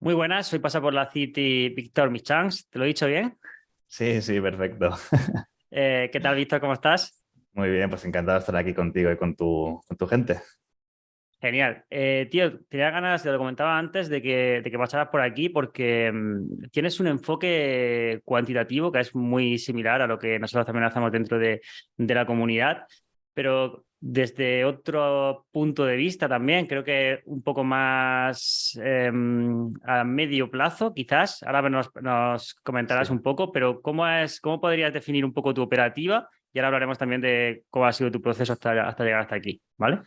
Muy buenas, soy Pasa por la City Víctor Michans, ¿te lo he dicho bien? Sí, sí, perfecto. ¿Qué tal, Víctor? ¿Cómo estás? Muy bien, pues encantado de estar aquí contigo y con tu gente. Genial. Tío, tenía ganas, te lo comentaba antes, de que pasaras por aquí porque tienes un enfoque cuantitativo que es muy similar a lo que nosotros también hacemos dentro de la comunidad, pero desde otro punto de vista también, creo que un poco más a medio plazo, quizás. Ahora nos comentarás Sí. un poco, pero ¿cómo podrías definir un poco tu operativa? Y ahora hablaremos también de cómo ha sido tu proceso hasta llegar hasta aquí, ¿vale?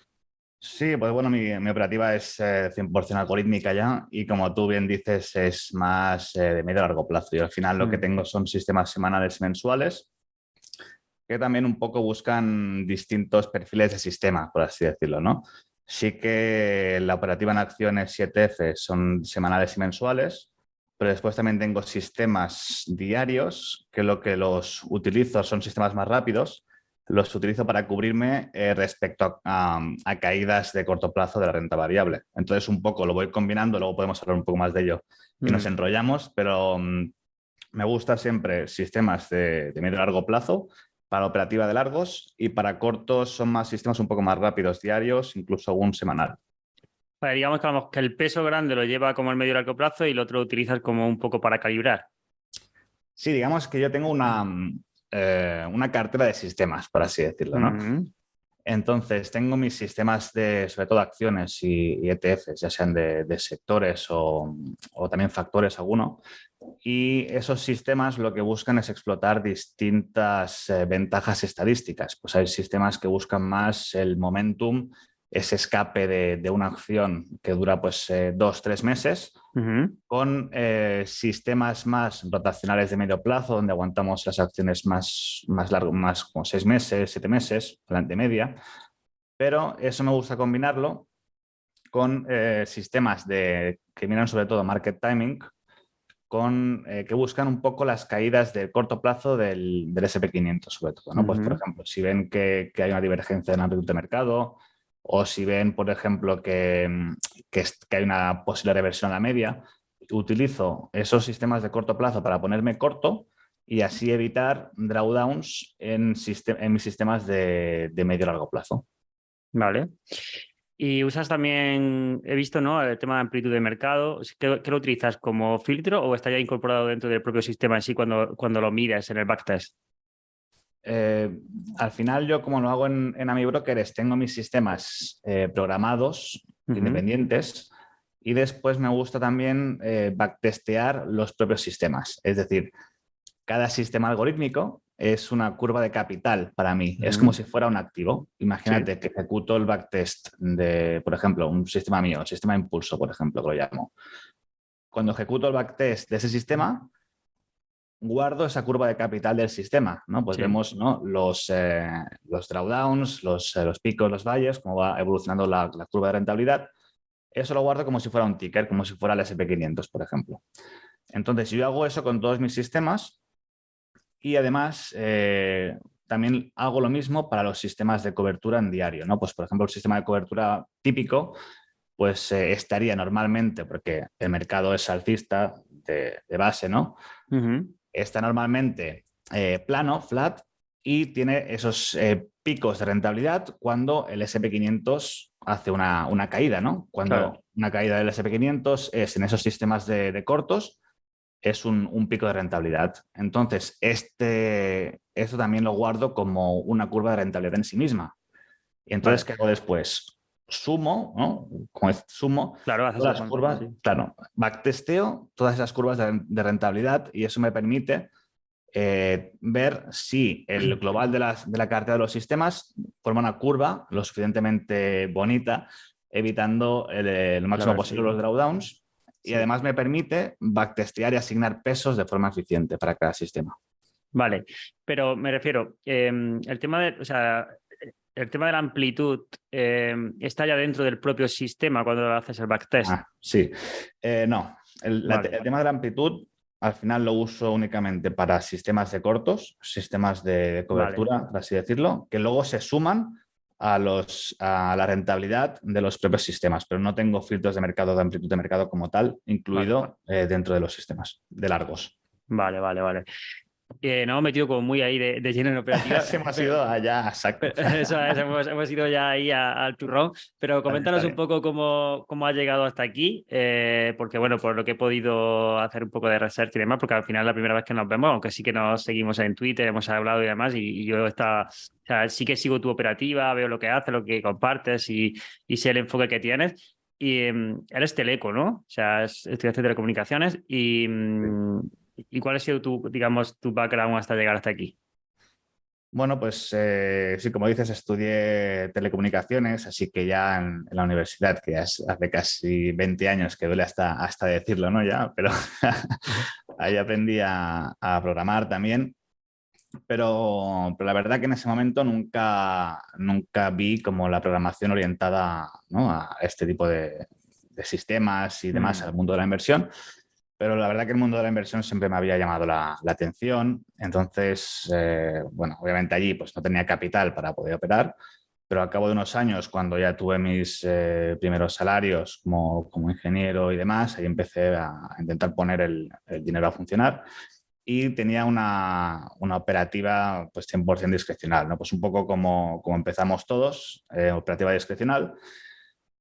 Sí, pues bueno, mi operativa es 100% algorítmica ya y como tú bien dices es más de medio a largo plazo. Y al final lo que Mm. tengo son sistemas semanales y mensuales que también un poco buscan distintos perfiles de sistema, por así decirlo, ¿no? Sí que la operativa en acciones 7F son semanales y mensuales, pero después también tengo sistemas diarios, que lo que los utilizo son sistemas más rápidos, los utilizo para cubrirme respecto a caídas de corto plazo de la renta variable. Entonces, un poco lo voy combinando, luego podemos hablar un poco más de ello y nos Mm. enrollamos, pero me gustan siempre sistemas de medio y largo plazo para operativa de largos y para cortos son más sistemas un poco más rápidos, diarios, incluso algún semanal. Vale, digamos que el peso grande lo lleva como el medio y largo plazo y el otro lo utilizas como un poco para calibrar. Sí, digamos que yo tengo una cartera de sistemas, por así decirlo, ¿no? Mm. Entonces, tengo mis sistemas de, sobre todo, acciones y ETFs, ya sean de sectores o también factores alguno. Y esos sistemas lo que buscan es explotar distintas ventajas estadísticas. Pues hay sistemas que buscan más el momentum, ese escape de una acción que dura pues 2, 3 meses, Ujú. con sistemas más rotacionales de medio plazo, donde aguantamos las acciones más largo, más como 6 meses, 7 meses, plan de media. Pero eso me gusta combinarlo con sistemas que miran sobre todo market timing, que buscan un poco las caídas de corto plazo del SP500 sobre todo, ¿no? Pues, por Ujú. ejemplo, si ven que hay una divergencia en la amplitud de mercado o si ven, por ejemplo, que hay una posible reversión a la media, utilizo esos sistemas de corto plazo para ponerme corto y así evitar drawdowns en mis sistemas de medio y largo plazo. Vale. Y usas también, he visto, ¿no? El tema de amplitud de mercado. ¿Qué lo utilizas como filtro o está ya incorporado dentro del propio sistema en sí cuando lo mides en el backtest? Eh, Al final yo como lo hago en AmiBroker es tengo mis sistemas programados, Ujú. independientes, y después me gusta también backtestear los propios sistemas. Es decir, cada sistema algorítmico es una curva de capital para mí. Es como Ujú. si fuera un activo. Sí. Imagínate que ejecuto el backtest de, por ejemplo, un sistema mío, el sistema de impulso, por ejemplo, que lo llamo. Cuando ejecuto el backtest de ese sistema, guardo esa curva de capital del sistema, ¿no? Pues Sí. vemos, ¿no? Los drawdowns, los picos, los valles, cómo va evolucionando la curva de rentabilidad. Eso lo guardo como si fuera un ticker, como si fuera el SP500, por ejemplo. Entonces, yo hago eso con todos mis sistemas y además también hago lo mismo para los sistemas de cobertura en diario, ¿no? Pues, por ejemplo, el sistema de cobertura típico, pues estaría normalmente, porque el mercado es alcista de base, ¿no? Ujú. Está normalmente plano, flat, y tiene esos picos de rentabilidad cuando el SP500 hace una caída, ¿no? Claro. Cuando una caída del SP500 es en esos sistemas de cortos, es un pico de rentabilidad. Entonces, esto también lo guardo como una curva de rentabilidad en sí misma. Y entonces, Vale. ¿qué hago después? Sumo, ¿no? Sumo Claro, haces todas el las cuento. curvas, Sí. claro, backtesteo todas esas curvas de rentabilidad y eso me permite ver si el global de la cartera de los sistemas forma una curva lo suficientemente bonita, evitando lo máximo Claro, posible sí. los drawdowns. Y Sí. además me permite backtestear y asignar pesos de forma eficiente para cada sistema. Vale, pero me refiero, el tema de, o sea, el tema de la amplitud está ya dentro del propio sistema cuando haces el backtest. Ah, sí. No, Vale, el tema de la amplitud al final lo uso únicamente para sistemas de cortos, sistemas de vale, cobertura, por así decirlo, que luego se suman a la rentabilidad de los propios sistemas, pero no tengo filtros de mercado de amplitud de mercado como tal Vale, vale. incluido dentro de los sistemas de largos. Vale, vale, vale. Nos hemos metido como muy ahí de lleno en operativa, Se hemos ido allá a saco. Eso es, hemos ido ya ahí al turrón, pero Está coméntanos un bien. poco cómo has llegado hasta aquí, porque bueno, por lo que he podido hacer un poco de research y demás, porque al final es la primera vez que nos vemos, aunque sí que nos seguimos en Twitter, hemos hablado y demás, y yo o sea, sí que sigo tu operativa, veo lo que haces, lo que compartes y sé el enfoque que tienes. Y eres teleco, ¿no? O sea, estudiaste telecomunicaciones ¿y cuál ha sido tu, digamos, tu background hasta llegar hasta aquí? Bueno, pues sí, como dices, estudié telecomunicaciones, así que ya en la universidad, que ya hace casi 20 años, que duele hasta decirlo, ¿no? Ya, pero ahí aprendí a programar también. Pero la verdad que en ese momento nunca vi como la programación orientada, ¿no? A este tipo de sistemas y demás, Mm, al mundo de la inversión. Pero la verdad que el mundo de la inversión siempre me había llamado la atención. Entonces, bueno, obviamente allí pues no tenía capital para poder operar, pero al cabo de unos años, cuando ya tuve mis primeros salarios como ingeniero y demás, ahí empecé a intentar poner el dinero a funcionar y tenía una operativa pues 100% discrecional, ¿no? Pues un poco como empezamos todos, operativa discrecional,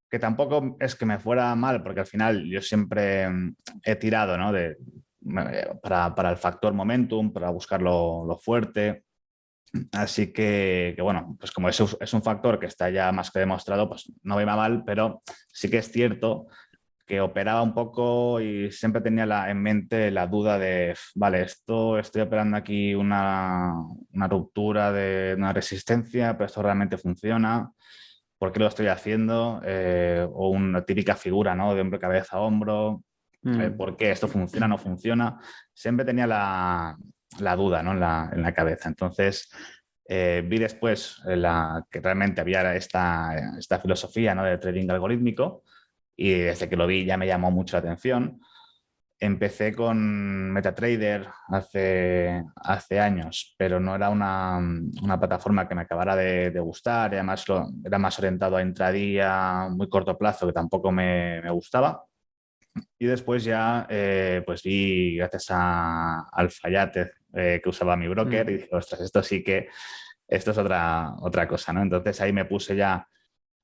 que tampoco es que me fuera mal, porque al final yo siempre he tirado, ¿no? Para el factor momentum, para buscar lo fuerte. Así que, bueno, pues como eso es un factor que está ya más que demostrado, pues no me va mal, pero sí que es cierto que operaba un poco y siempre tenía en mente la duda de, vale, estoy operando aquí una ruptura de una resistencia, pero esto realmente funciona. ¿Por qué lo estoy haciendo? O una típica figura, ¿no? De hombro, cabeza, hombro. mm. ¿Por qué esto funciona, no funciona? Siempre tenía la duda, ¿no? En la cabeza. Entonces, vi después que realmente había esta filosofía, ¿no? De trading algorítmico y desde que lo vi ya me llamó mucho la atención. Empecé con MetaTrader hace años, pero no era una plataforma que me acabara de gustar y además era más orientado a intradía, muy corto plazo, que tampoco me gustaba. Y después ya pues vi, gracias al Fayate que usaba mi broker, y Mm. dije, ostras, esto es otra cosa, ¿no? Entonces ahí me puse ya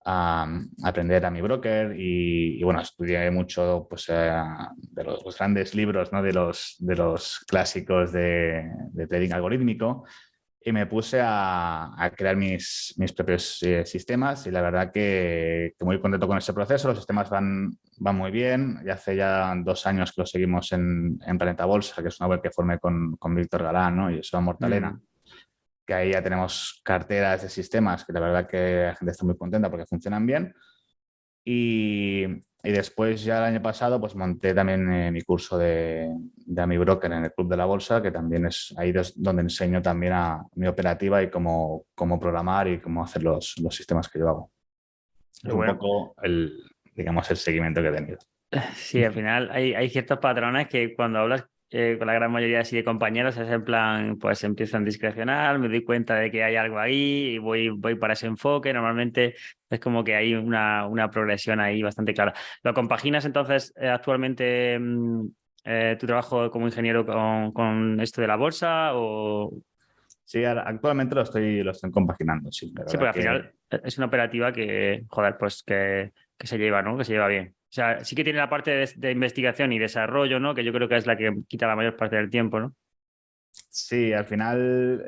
a aprender a mi broker y, bueno, estudié mucho pues, de los grandes libros, ¿no? De los clásicos de trading algorítmico y me puse a crear mis propios sistemas y la verdad que muy contento con ese proceso. Los sistemas van muy bien. Ya hace ya 2 años que lo seguimos en Planeta Bolsa, que es una web que formé con Víctor Galán, ¿no? Y Joan Mortalena, Mm. que ahí ya tenemos carteras de sistemas que la verdad que la gente está muy contenta porque funcionan bien. Y después ya el año pasado pues monté también mi curso de AMI Broker en el Club de la Bolsa, que también es ahí donde enseño también a mi operativa y cómo programar y cómo hacer los sistemas que yo hago. Qué Es un bueno. poco digamos, el seguimiento que he tenido. Sí, al final hay ciertos patrones que cuando hablas con la gran mayoría así de compañeros es en plan, pues empiezo en discrecional, me doy cuenta de que hay algo ahí y voy para ese enfoque. Normalmente es como que hay una progresión ahí bastante clara. ¿Lo compaginas entonces actualmente tu trabajo como ingeniero con esto de la bolsa o...? Sí, actualmente lo estoy compaginando, sí, la Sí, verdad porque al que final es una operativa que, joder, pues que se lleva, ¿no? Que se lleva bien. O sea, sí que tiene la parte de investigación y desarrollo, ¿no? Que yo creo que es la que quita la mayor parte del tiempo, ¿no? sí, al final,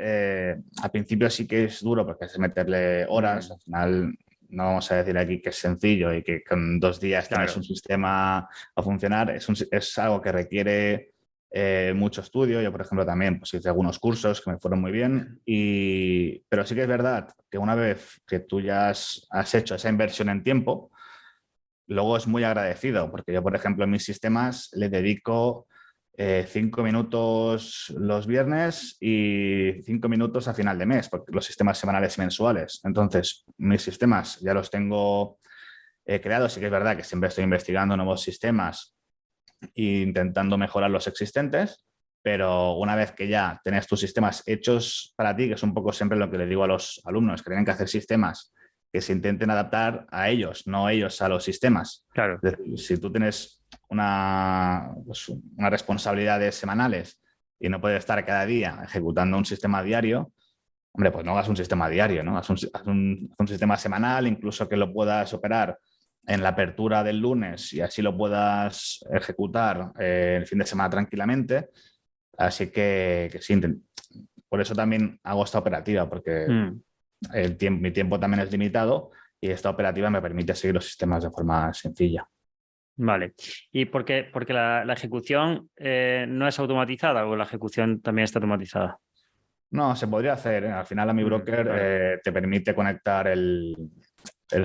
al principio sí que es duro porque hay que meterle horas. Mm, Al final, no vamos a decir aquí que es sencillo y que con 2 días tienes un claro. sistema a funcionar. Es algo que requiere mucho estudio. Yo, por ejemplo, también pues, hice algunos cursos que me fueron muy bien. Pero sí que es verdad que una vez que tú ya has hecho esa inversión en tiempo, luego es muy agradecido, porque yo, por ejemplo, en mis sistemas le dedico 5 minutos los viernes y 5 minutos a final de mes, porque los sistemas semanales y mensuales. Entonces, mis sistemas ya los tengo creados. Sí que es verdad que siempre estoy investigando nuevos sistemas e intentando mejorar los existentes, pero una vez que ya tenés tus sistemas hechos para ti, que es un poco siempre lo que le digo a los alumnos, que tienen que hacer sistemas que se intenten adaptar a ellos, no ellos a los sistemas. Claro. Es decir, si tú tienes pues, unas responsabilidades semanales y no puedes estar cada día ejecutando un sistema diario, hombre, pues no hagas un sistema diario, ¿no? Haz un sistema semanal, incluso que lo puedas operar en la apertura del lunes y así lo puedas ejecutar el fin de semana tranquilamente. Así que sí, por eso también hago esta operativa, porque Mm. mi tiempo también es limitado y esta operativa me permite seguir los sistemas de forma sencilla. Vale. ¿Y porque la ejecución no es automatizada o la ejecución también está automatizada? No, se podría hacer, ¿eh? Al final a mi broker Vale. te permite conectar el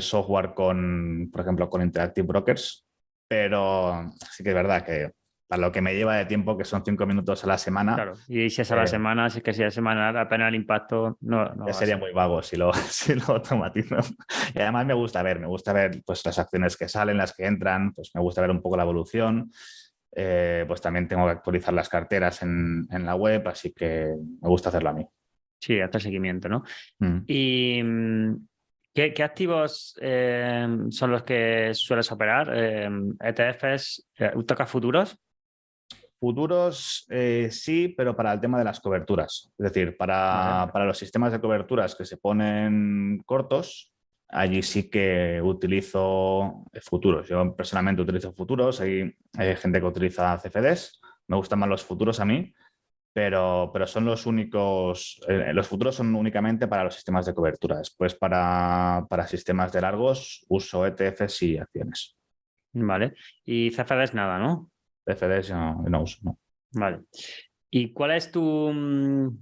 software por ejemplo, con Interactive Brokers, pero sí que es verdad que para lo que me lleva de tiempo, que son 5 minutos a la semana, Claro. Y si es a la eh, semana, si es que si a la semana apenas el impacto no ya va a sería ser. muy vago si lo, si lo automatizo. Y además me gusta ver pues, las acciones que salen, las que entran, pues me gusta ver un poco la evolución. Pues también tengo que actualizar las carteras en la web, así que me gusta hacerlo a mí. Sí, hacer seguimiento, ¿no? Mm. ¿Y qué activos son los que sueles operar? ¿ETFs? ¿Tocas futuros? Futuros, sí, pero para el tema de las coberturas. Es decir, Vale. para los sistemas de coberturas que se ponen cortos, allí sí que utilizo futuros. Yo personalmente utilizo futuros, hay gente que utiliza CFDs, me gustan más los futuros a mí, pero son los únicos, los futuros son únicamente para los sistemas de cobertura. Después para sistemas de largos uso ETFs y acciones. Vale. Y CFDs nada, ¿no? CFDs yo no uso, ¿no? Vale. ¿Y cuál es tu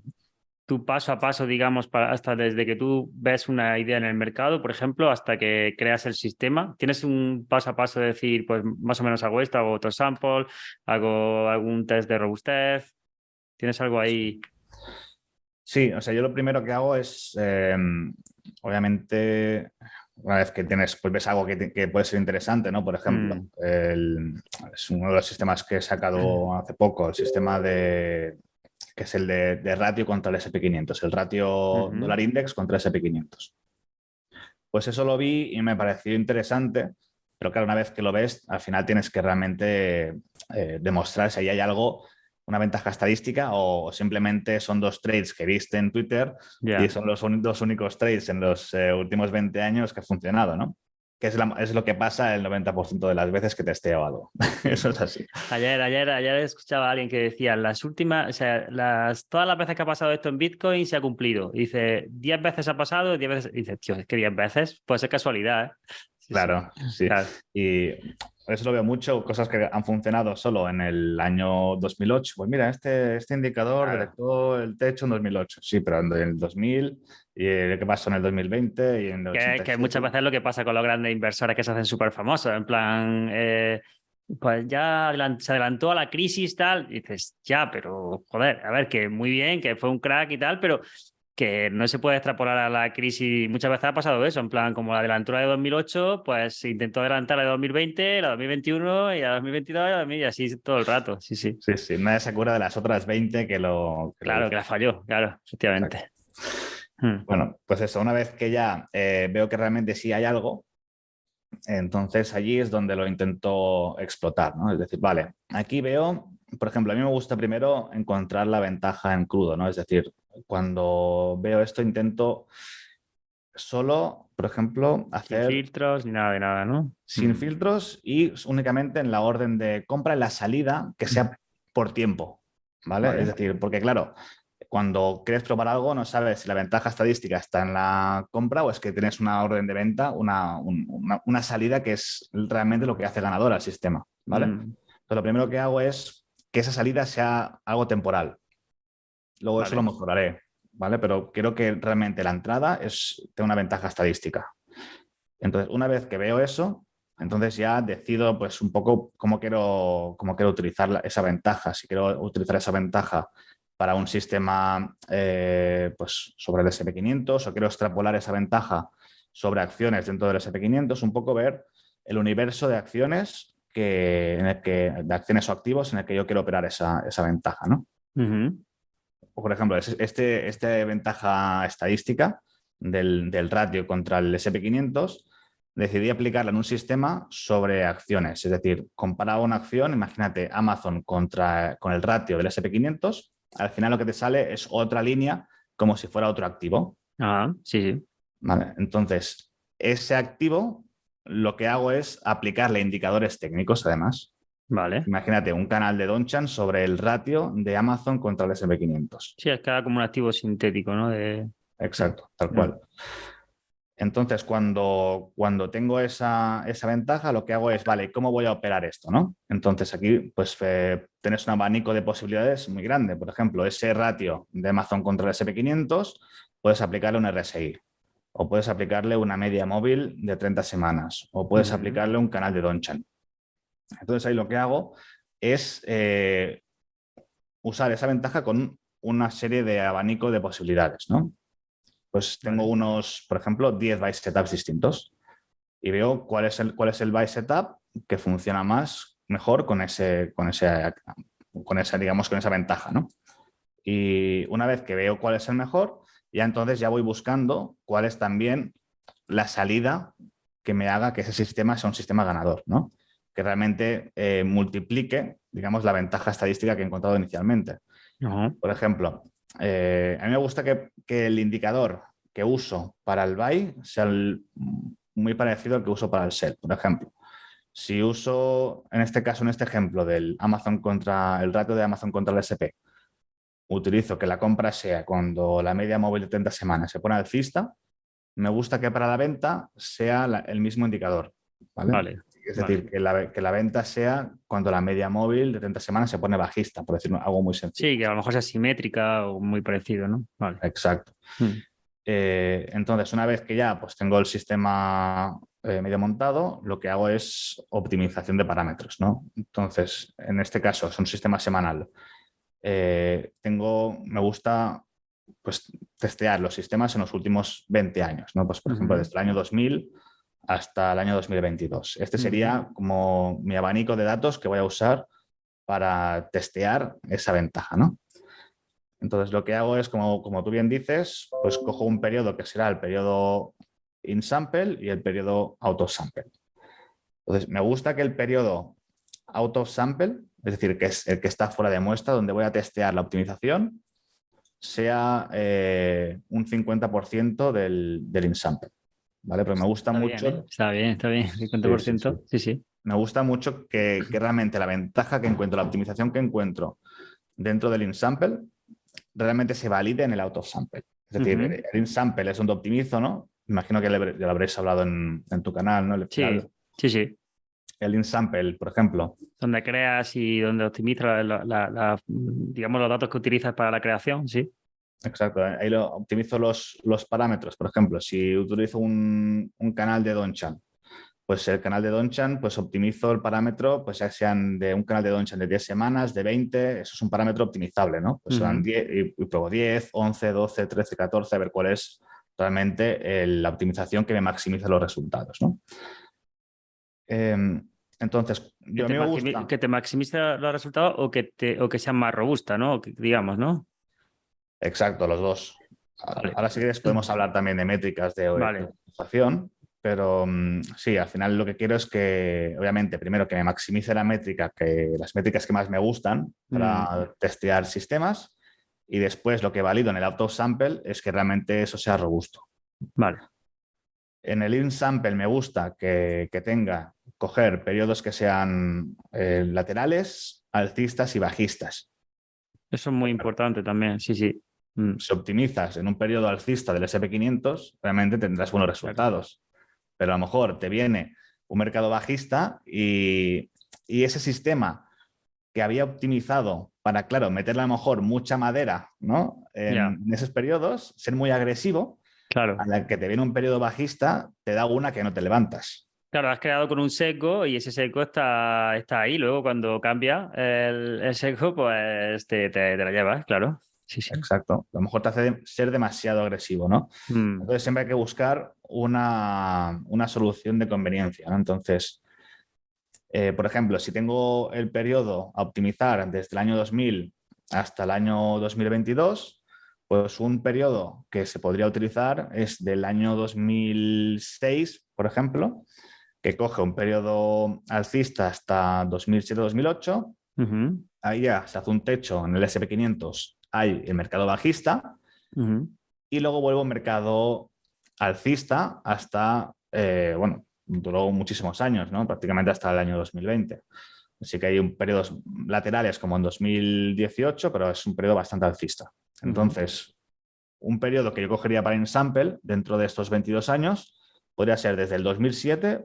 paso a paso, digamos, hasta desde que tú ves una idea en el mercado, por ejemplo, hasta que creas el sistema? ¿Tienes un paso a paso de decir, pues más o menos hago esto, hago otro sample, hago algún test de robustez? ¿Tienes algo ahí? Sí, o sea, yo lo primero que hago es, obviamente, una vez que pues ves algo que puede ser interesante, ¿no? Por ejemplo, Mm, es uno de los sistemas que he sacado hace poco, el sistema que es el de ratio contra el SP500, el ratio ujú. dólar index contra el SP500. Pues eso lo vi y me pareció interesante, pero claro, una vez que lo ves, al final tienes que realmente demostrar si ahí hay algo, una ventaja estadística o simplemente son dos trades que viste en Twitter y Ya. son los dos únicos trades en los últimos 20 años que ha funcionado, ¿no? Que es lo que pasa el 90% de las veces que testeo algo. Sí. Eso es así. Ayer escuchaba a alguien que decía, las últimas, o sea, todas las veces que ha pasado esto en Bitcoin se ha cumplido. Dice, 10 veces ha pasado, 10 veces. Dice, tío, es que 10 veces puede ser casualidad, ¿eh? Sí, sí, Claro, sí. claro. Y eso lo veo mucho, cosas que han funcionado solo en el año 2008. Pues mira, este indicador Claro. detectó el techo en 2008. Sí, pero en el 2000, y qué pasó en el 2020 y en el Que muchas 87. veces es lo que pasa con los grandes inversores que se hacen súper famosos, en plan, pues ya se adelantó a la crisis, tal, y dices, ya, pero joder, a ver, que muy bien, que fue un crack y tal, pero que no se puede extrapolar a la crisis. Muchas veces ha pasado eso, en plan, como la adelantura de 2008, pues se intentó adelantar la de 2020, la de 2021 y la de 2022 y la de 2000, y así todo el rato, sí, sí. Sí, sí, nadie se acuerda de las otras 20 que lo Claro, que la hicieron. falló, claro, Exacto. efectivamente. Hmm. Bueno, pues eso, una vez que ya veo que realmente sí hay algo, entonces allí es donde lo intento explotar, ¿no? Es decir, vale, aquí veo, por ejemplo, a mí me gusta primero encontrar la ventaja en crudo, ¿no? Es decir, cuando veo esto intento solo, por ejemplo, Sin hacer filtros ni nada de nada, ¿no? sin Hmm. filtros y únicamente en la orden de compra y la salida que sea por tiempo, ¿vale? Es Vale. decir, porque claro, cuando quieres probar algo no sabes si la ventaja estadística está en la compra o es que tienes una orden de venta, una salida que es realmente lo que hace ganador al sistema, ¿vale? Mm, Entonces, lo primero que hago es que esa salida sea algo temporal. Luego eso lo vale. mejoraré, ¿vale? Pero quiero que realmente la entrada tenga una ventaja estadística. Entonces, una vez que veo eso, entonces ya decido pues un poco cómo quiero utilizar esa ventaja. Si quiero utilizar esa ventaja para un sistema pues sobre el SP500 o quiero extrapolar esa ventaja sobre acciones dentro del SP500, un poco ver el universo de acciones de acciones o activos en el que yo quiero operar esa ventaja, ¿no? Ujú. O, por ejemplo, esta ventaja estadística del ratio contra el SP500, decidí aplicarla en un sistema sobre acciones. Es decir, comparaba una acción, imagínate Amazon con el ratio del SP500, al final lo que te sale es otra línea como si fuera otro activo. Ah, sí, sí. ¿Vale? Entonces, ese activo lo que hago es aplicarle indicadores técnicos, además. Vale. Imagínate un canal de Donchan sobre el ratio de Amazon contra el SP500. Sí, es que era como un activo sintético, ¿no? Sí. Exacto, tal Mm. cual. Entonces, cuando tengo esa ventaja, lo que hago es, vale, ¿cómo voy a operar esto? ¿No? Entonces, aquí pues tienes un abanico de posibilidades muy grande. Por ejemplo, ese ratio de Amazon contra el SP500, puedes aplicarle un RSI, o puedes aplicarle una media móvil de 30 semanas, o puedes Mm. aplicarle un canal de Donchan. Entonces, ahí lo que hago es usar esa ventaja con una serie de abanico de posibilidades, ¿no? Pues tengo Vale. unos, por ejemplo, 10 buy setups distintos y veo cuál es el buy setup que funciona mejor digamos, con esa ventaja, ¿no? Y una vez que veo cuál es el mejor, ya entonces ya voy buscando cuál es también la salida que me haga que ese sistema sea un sistema ganador, ¿no? Que realmente multiplique, digamos, la ventaja estadística que he encontrado inicialmente. Ajá. Por ejemplo, a mí me gusta que el indicador que uso para el buy sea muy parecido al que uso para el sell. Por ejemplo, si uso, en este caso, en este ejemplo del Amazon contra el ratio de Amazon contra el SP, utilizo que la compra sea cuando la media móvil de 30 semanas se pone alcista, me gusta que para la venta sea el mismo indicador, ¿vale? Vale. Es Vale. decir, que la venta sea cuando la media móvil de 30 semanas se pone bajista, por decirlo algo muy sencillo. Sí, que a lo mejor sea simétrica o muy parecido, ¿no? Vale. Exacto. Mm. Entonces, una vez que ya pues, tengo el sistema medio montado, lo que hago es optimización de parámetros, ¿no? Entonces, en este caso es un sistema semanal. Me gusta pues, testear los sistemas en los últimos 20 años, ¿no? Pues, por ejemplo, Ujú. desde el año 2000 hasta el año 2022. Este Ujú. sería como mi abanico de datos que voy a usar para testear esa ventaja, ¿no? Entonces, lo que hago es, como tú bien dices, pues cojo un periodo que será el periodo in sample y el periodo out of sample. Entonces, me gusta que el periodo out of sample, es decir, que es el que está fuera de muestra, donde voy a testear la optimización, sea un 50% del in sample. ¿Vale? Pero me gusta Está bien, ¿eh? mucho. Está bien, Sí, sí, sí. 50%. Sí, sí. Me gusta mucho que realmente la ventaja que encuentro, la optimización que encuentro dentro del in sample realmente se valide en el out of sample. Es decir, Ujú. el in sample es donde optimizo, ¿no? Imagino que ya lo habréis hablado en tu canal, ¿no? Al Sí, final, sí, sí. el in sample, por ejemplo. Donde creas y donde optimizas digamos, los datos que utilizas para la creación, sí. Exacto, ahí optimizo los parámetros. Por ejemplo, si utilizo un canal de Donchan, pues el canal de Donchan, pues optimizo el parámetro, pues ya sean de un canal de Donchan de 10 semanas, de 20, eso es un parámetro optimizable, ¿no? Pues serán Ujú. 10 y pruebo 10, 11, 12, 13, 14, a ver cuál es realmente la optimización que me maximiza los resultados, ¿no? Entonces, Que a mí me gusta. que te maximice los resultados o que sea más robusta, ¿no? Digamos, ¿no? Exacto, los dos. Vale. Ahora sí que podemos hablar también de métricas de Vale. optimización, pero sí, al final lo que quiero es que, obviamente, primero que me maximice las métricas que más me gustan Mm. para testear sistemas y después lo que valido en el auto sample es que realmente eso sea robusto. Vale. En el in sample me gusta que tenga, coger periodos que sean laterales, alcistas y bajistas. Eso es muy importante también, sí, sí. Mm. Si optimizas en un periodo alcista del SP500, realmente tendrás buenos Claro. resultados. Pero a lo mejor te viene un mercado bajista y ese sistema que había optimizado para, claro, meterle a lo mejor mucha madera, ¿no? Ya, En esos periodos, ser muy agresivo, a claro. la que te viene un periodo bajista, te da una que no te levantas. Claro, has creado con un seco y ese seco está ahí. Luego, cuando cambia el seco, pues te la llevas, claro. Sí, sí. Exacto. A lo mejor te hace ser demasiado agresivo, ¿no? Mm. Entonces siempre hay que buscar una solución de conveniencia, ¿no? Entonces, por ejemplo, si tengo el periodo a optimizar desde el año 2000 hasta el año 2022, Pues un periodo que se podría utilizar es del año 2006, por ejemplo, que coge un periodo alcista hasta 2007-2008. Ujú, Ahí ya se hace un techo en el SP500, hay el mercado bajista ujú. y luego vuelve un mercado alcista hasta, bueno, duró muchísimos años, ¿no? Prácticamente hasta el año 2020. Así que hay un periodos laterales como en 2018, pero es un periodo bastante alcista. Ujú. Entonces, un periodo que yo cogería para Ensample dentro de estos 22 años podría ser desde el 2007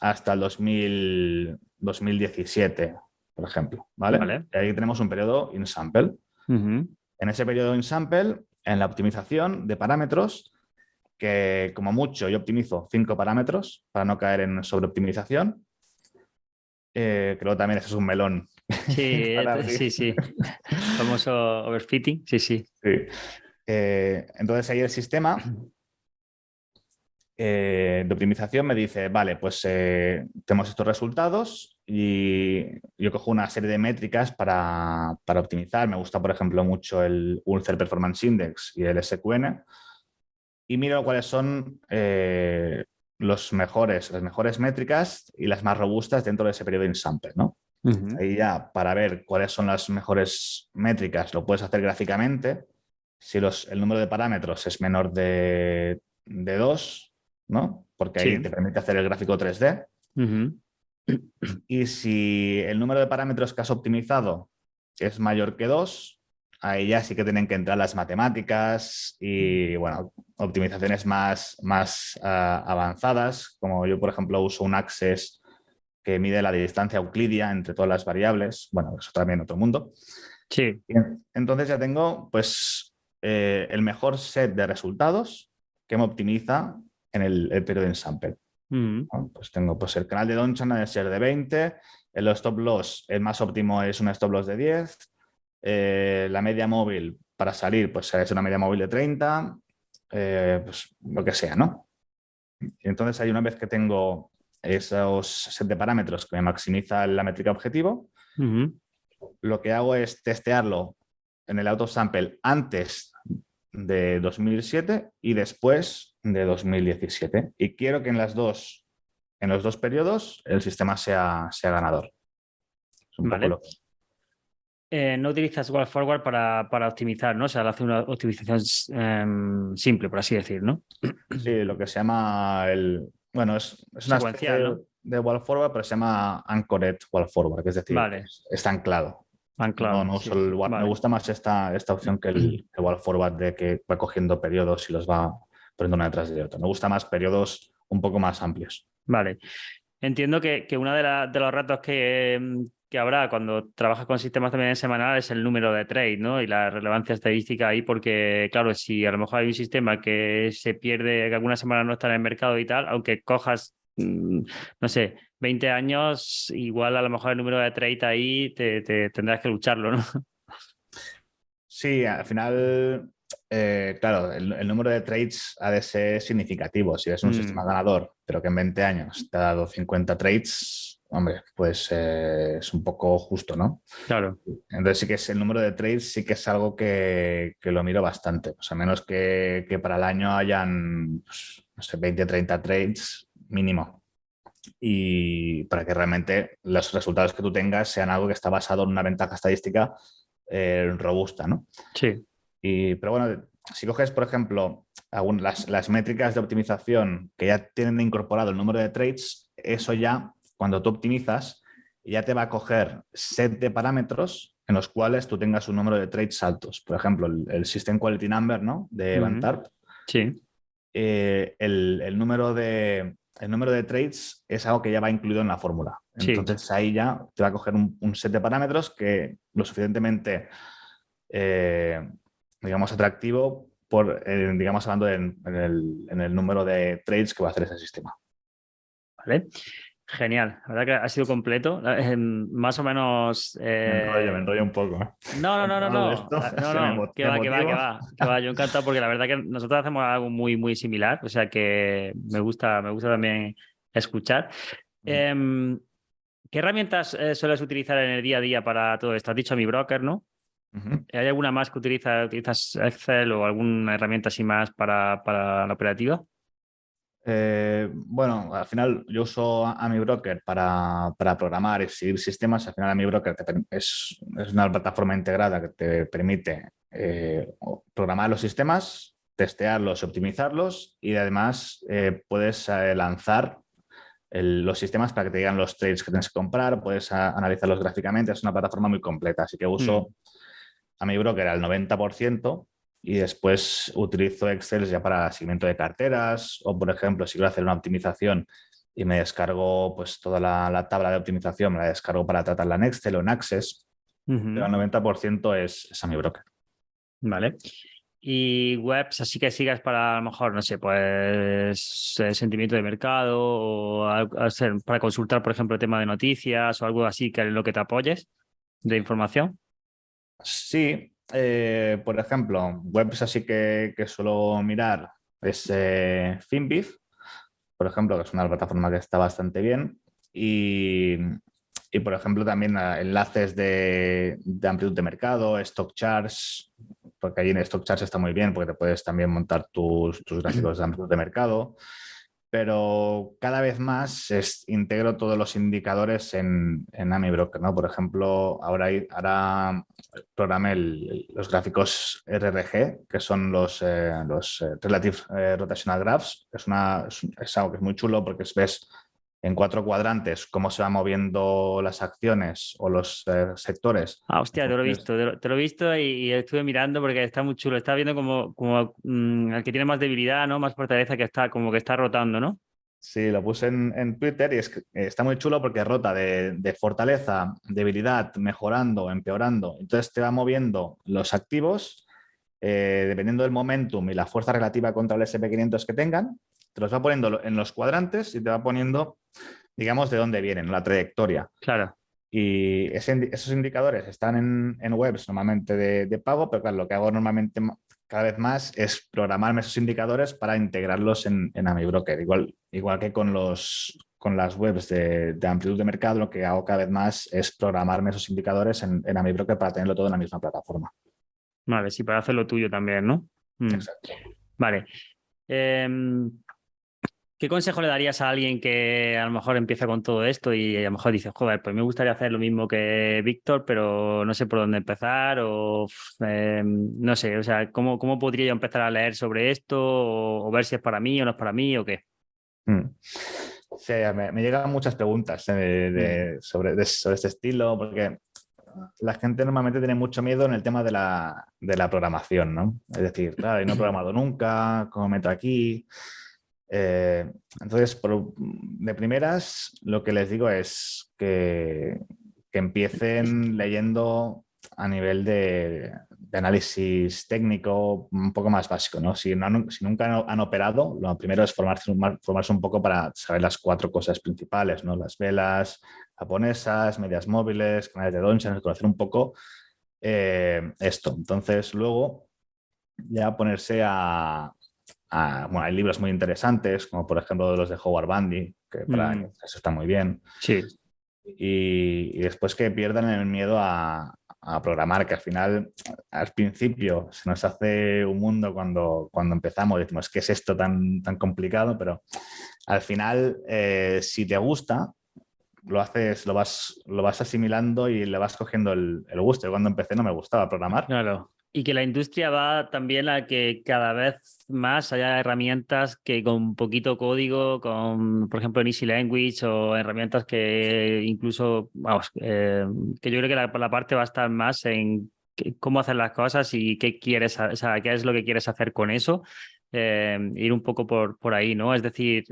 hasta el 2017, por ejemplo, ¿vale? Vale. Y ahí tenemos un periodo Ensample. Ujú. En ese periodo Ensample, en la optimización de parámetros, que como mucho yo optimizo 5 parámetros para no caer en sobreoptimización. Creo también ese es un melón Sí, para abrir. sí, sí. Famoso overfitting, sí, sí. Sí. Entonces ahí el sistema de optimización me dice, vale, pues tenemos estos resultados y yo cojo una serie de métricas para optimizar. Me gusta, por ejemplo, mucho el Ulcer Performance Index y el SQN y miro cuáles son las mejores métricas y las más robustas dentro de ese periodo in sample, ¿no? Ujú. Ahí ya, para ver cuáles son las mejores métricas, lo puedes hacer gráficamente. Si el número de parámetros es menor de 2, ¿no? Porque ahí te Sí. permite hacer el gráfico 3D. Ujú. Y si el número de parámetros que has optimizado es mayor que 2, ahí ya sí que tienen que entrar las matemáticas y, bueno, optimizaciones más avanzadas, como yo, por ejemplo, uso un Access que mide la distancia euclidia entre todas las variables. Bueno, eso también otro mundo. Sí. Y entonces ya tengo, pues, el mejor set de resultados que me optimiza en el periodo en sample. Ujú. ¿No? Pues tengo pues, el canal de Donchan ha de ser de 20, el stop loss, el más óptimo es un stop loss de 10, la media móvil para salir, pues es una media móvil de 30, pues lo que sea, ¿no? Y entonces ahí una vez que tengo esos set de parámetros que me maximiza la métrica objetivo, Ujú. lo que hago es testearlo en el autosample antes de 2007 y después de 2017. Y quiero que en los dos periodos el sistema sea ganador. Es un poco Vale. lo que... No utilizas Walk Forward para optimizar, ¿no? O sea, hace una optimización simple, por así decir, ¿no? Sí, lo que se llama el... Bueno, es una especie Secuencial, ¿no? de wall forward, pero se llama anchored wall forward, que es decir, Vale. está anclado. No, Anclado, no uso sí. me Vale. gusta más esta opción que el wall forward de que va cogiendo periodos y los va poniendo uno detrás de otro. Me gusta más periodos un poco más amplios. Vale. Entiendo que uno de los retos que habrá cuando trabajas con sistemas también semanales es el número de trade, ¿no? Y la relevancia estadística ahí, porque, claro, si a lo mejor hay un sistema que se pierde, que alguna semana no está en el mercado y tal, aunque cojas, no sé, 20 años, igual a lo mejor el número de trade ahí te tendrás que lucharlo, ¿no? Sí, al final, claro, el número de trades ha de ser significativo. Si es un sistema Mm, ganador, pero que en 20 años te ha dado 50 trades, hombre, pues es un poco justo, ¿no? claro. Entonces sí que es el número de trades, sí que es algo que lo miro bastante. O sea, menos que para el año hayan, pues, no sé, 20, 30 trades mínimo. Y para que realmente los resultados que tú tengas sean algo que está basado en una ventaja estadística robusta, ¿no? Sí. Pero bueno, si coges, por ejemplo, las métricas de optimización que ya tienen incorporado el número de trades, eso ya, cuando tú optimizas, ya te va a coger set de parámetros en los cuales tú tengas un número de trades altos. Por ejemplo, el System Quality Number, ¿no? De Ujú. Bantarp. Sí. El número de trades es algo que ya va incluido en la fórmula. Sí. Entonces ahí ya te va a coger un set de parámetros que lo suficientemente eh, digamos, atractivo por, digamos, hablando en el número de trades que va a hacer ese sistema. Vale. Genial, la verdad que ha sido completo. Más o menos. Me enrollo un poco, ¿eh? No, no, no, Cuando no, hablo de no. esto, No, no. Que me va, que va, que motivo. va. Que va. Yo encantado porque la verdad que nosotros hacemos algo muy, muy similar. O sea que me gusta también escuchar. Em, ¿Qué herramientas sueles utilizar en el día a día para todo esto? Has dicho mi broker, ¿no? Ujú. ¿Hay alguna más que utilizas Excel o alguna herramienta así más para la operativa? Bueno, al final yo uso AmiBroker para programar y seguir sistemas. Al final AmiBroker es una plataforma integrada que te permite programar los sistemas, testearlos, optimizarlos y además puedes lanzar los sistemas para que te digan los trades que tienes que comprar, puedes analizarlos gráficamente. Es una plataforma muy completa, así que Mm, uso AmiBroker al 90% y después utilizo Excel ya para seguimiento de carteras o, por ejemplo, si quiero hacer una optimización y me descargo pues toda la tabla de optimización, me la descargo para tratarla en Excel o en Access, pero ujú. el 90% es AmiBroker. Vale. Y webs así que sigas para a lo mejor, no sé, pues sentimiento de mercado o para consultar, por ejemplo, tema de noticias o algo así que en lo que te apoyes de información. Sí, por ejemplo, webs así que suelo mirar es Finviz, por ejemplo, que es una plataforma que está bastante bien. Y, y, por ejemplo, también enlaces de amplitud de mercado, stock charts, porque allí en stock charts está muy bien, porque te puedes también montar tus gráficos de amplitud de mercado. Pero cada vez más integro todos los indicadores en AmiBroker, ¿no? Por ejemplo, ahora programé los gráficos RRG, que son los Relative Rotational Graphs. Es algo que es muy chulo porque ves en 4 cuadrantes cómo se van moviendo las acciones o los sectores Ah, en hostia, te lo he funciones. visto, te lo he visto y estuve mirando porque está muy chulo. Estaba viendo como el que tiene más debilidad, ¿no? Más fortaleza que está, como que está rotando, ¿no? Sí, lo puse en Twitter y está muy chulo porque rota de fortaleza, debilidad, mejorando, empeorando. Entonces te va moviendo los activos dependiendo del momentum y la fuerza relativa contra el SP500 que tengan. Te los va poniendo en los cuadrantes y te va poniendo, digamos, de dónde vienen, la trayectoria. Claro. Y esos indicadores están en webs normalmente de pago, pero claro, lo que hago normalmente cada vez más es programarme esos indicadores para integrarlos en AmiBroker. Igual que con las webs de amplitud de mercado, lo que hago cada vez más es programarme esos indicadores en AmiBroker para tenerlo todo en la misma plataforma. Vale, sí, para hacer lo tuyo también, ¿no? Mm, Exacto. vale. Em, ¿Qué consejo le darías a alguien que a lo mejor empieza con todo esto y a lo mejor dice, joder, pues me gustaría hacer lo mismo que Víctor, pero no sé por dónde empezar o no sé, o sea, ¿cómo podría yo empezar a leer sobre esto o ver si es para mí o no es para mí o qué? Mm. Sí, me llegan muchas preguntas Mm, sobre este estilo, porque la gente normalmente tiene mucho miedo en el tema de la programación, ¿no? Es decir, claro, y no he programado nunca, ¿cómo meto aquí? Eh, entonces, de primeras, lo que les digo es que empiecen leyendo a nivel de análisis técnico un poco más básico, ¿no? Si nunca han operado, lo primero es formarse un poco para saber las 4 cosas principales, ¿no? Las velas japonesas, medias móviles, canales de Donchian, conocer un poco esto. Entonces, luego ya ponerse bueno, hay libros muy interesantes, como por ejemplo los de Howard Bandy, que para mm, eso está muy bien. sí, Y después que pierdan el miedo a programar, que al principio se nos hace un mundo cuando empezamos, decimos, ¿qué es esto tan complicado? Pero al final, si te gusta, lo vas asimilando y le vas cogiendo el gusto. Yo cuando empecé no me gustaba programar. claro. Y que la industria va también a que cada vez más haya herramientas que con poquito código, por ejemplo, en Easy Language o herramientas que incluso, vamos, que yo creo que la parte va a estar más en cómo hacer las cosas y qué quieres, o sea, qué es lo que quieres hacer con eso. Ir un poco por ahí, ¿no? Es decir,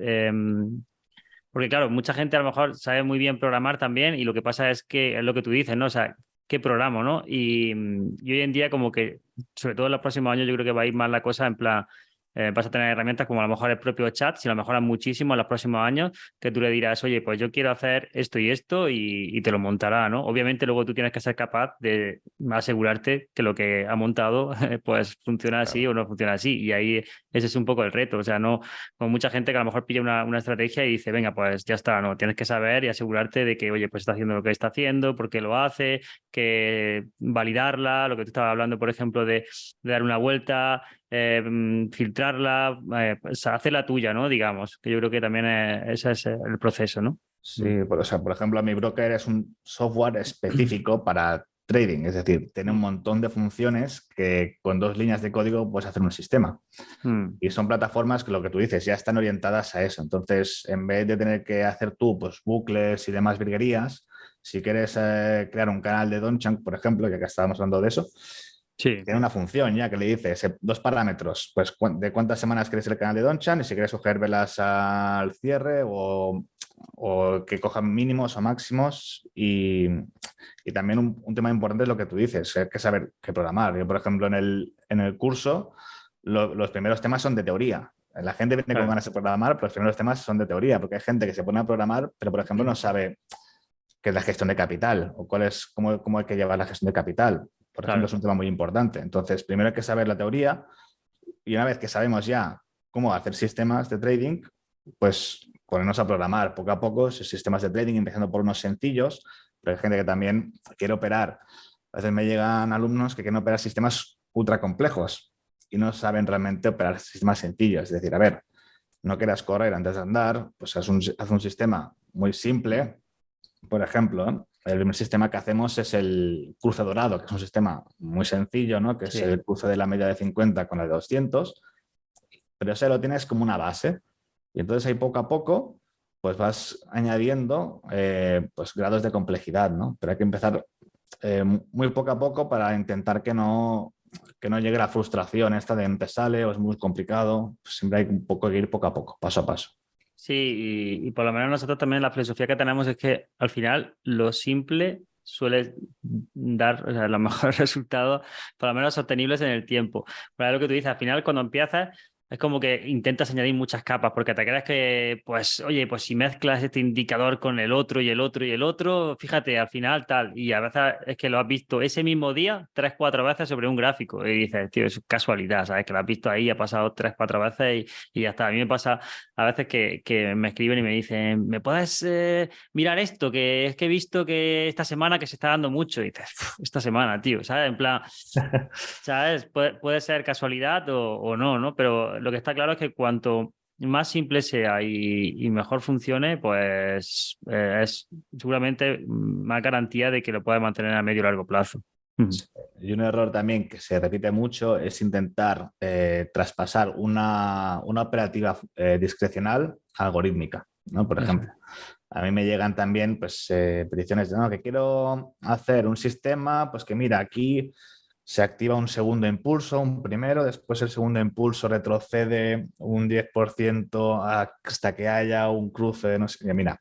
porque claro, mucha gente a lo mejor sabe muy bien programar también y lo que pasa es que es lo que tú dices, ¿no? O sea, ¿qué programo, no? Y hoy en día como que, sobre todo en los próximos años, yo creo que va a ir más la cosa en plan, vas a tener herramientas como a lo mejor el propio chat, si lo mejoras muchísimo en los próximos años, que tú le dirás, oye, pues yo quiero hacer esto y esto y te lo montará, ¿no? Obviamente luego tú tienes que ser capaz de asegurarte que lo que ha montado pues funciona así Claro. o no funciona así. Y ahí ese es un poco el reto. O sea, no, con mucha gente que a lo mejor pilla una estrategia y dice, venga, pues ya está, no, tienes que saber y asegurarte de que, oye, pues está haciendo lo que está haciendo, por qué lo hace, que validarla, lo que tú estabas hablando, por ejemplo, de dar una vuelta, filtrarla, pues hacerla tuya, ¿no? Digamos, que yo creo que también ese es el proceso, ¿no? Sí, o sea, por ejemplo, mi broker es un software específico para trading, es decir, tiene un Mm, montón de funciones que con 2 líneas de código puedes hacer un sistema. mm, Y son plataformas que lo que tú dices ya están orientadas a eso. Entonces, en vez de tener que hacer tú pues, bucles y demás virguerías, si quieres crear un canal de Dongchank, por ejemplo, ya que estábamos hablando de eso, sí, tiene una función ya que le dices 2 parámetros, pues de cuántas semanas quieres el canal de Dongchank y si quieres coger velas al cierre o que cojan mínimos o máximos y también un tema importante es lo que tú dices, hay que saber qué programar. Yo, por ejemplo, en el curso los primeros temas son de teoría. La gente viene con claro. ganas de programar, pero los primeros temas son de teoría, porque hay gente que se pone a programar, pero por ejemplo no sabe qué es la gestión de capital o cómo hay que llevar la gestión de capital. Por ejemplo, Claro. es un tema muy importante. Entonces, primero hay que saber la teoría y una vez que sabemos ya cómo hacer sistemas de trading, pues ponernos a programar poco a poco esos sistemas de trading, empezando por unos sencillos, pero hay gente que también quiere operar. A veces me llegan alumnos que quieren operar sistemas ultra complejos y no saben realmente operar sistemas sencillos. Es decir, a ver, no quieras correr antes de andar, pues haz un sistema muy simple. Por ejemplo, el primer sistema que hacemos es el cruce dorado, que es un sistema muy sencillo, ¿no? Que es Sí. el cruce de la media de 50 con la de 200, pero ese lo tienes como una base. Y entonces ahí poco a poco pues vas añadiendo pues grados de complejidad, ¿no? Pero hay que empezar muy poco a poco para intentar que no llegue la frustración esta de no te sale o es muy complicado. Siempre hay un poco que ir poco a poco, paso a paso. Sí, y por lo menos nosotros también la filosofía que tenemos es que al final lo simple suele dar, o sea, los mejores resultados, por lo menos sostenibles en el tiempo. Pero es lo que tú dices, al final cuando empiezas es como que intentas añadir muchas capas porque te crees que, pues, oye, pues si mezclas este indicador con el otro y el otro y el otro, fíjate, al final tal. Y a veces es que lo has visto ese mismo día 3, 4 veces sobre un gráfico y dices, tío, es casualidad, ¿sabes? Que lo has visto ahí, ha pasado 3, 4 veces y ya está. A mí me pasa a veces que me escriben y me dicen, ¿me puedes mirar esto? Que es que he visto que esta semana que se está dando mucho. Y dices, esta semana, tío, ¿sabes? En plan, ¿sabes? Puede ser casualidad o no, ¿no? Pero lo que está claro es que cuanto más simple sea y mejor funcione, pues es seguramente más garantía de que lo puedes mantener a medio y largo plazo. Ujú. Y un error también que se repite mucho es intentar traspasar una operativa discrecional algorítmica, ¿no? Por Eso ejemplo, es. a mí me llegan también pues, peticiones de no, que quiero hacer un sistema, pues que mira, aquí se activa un segundo impulso, un primero, después el segundo impulso retrocede un 10% hasta que haya un cruce de no sé qué. Mira,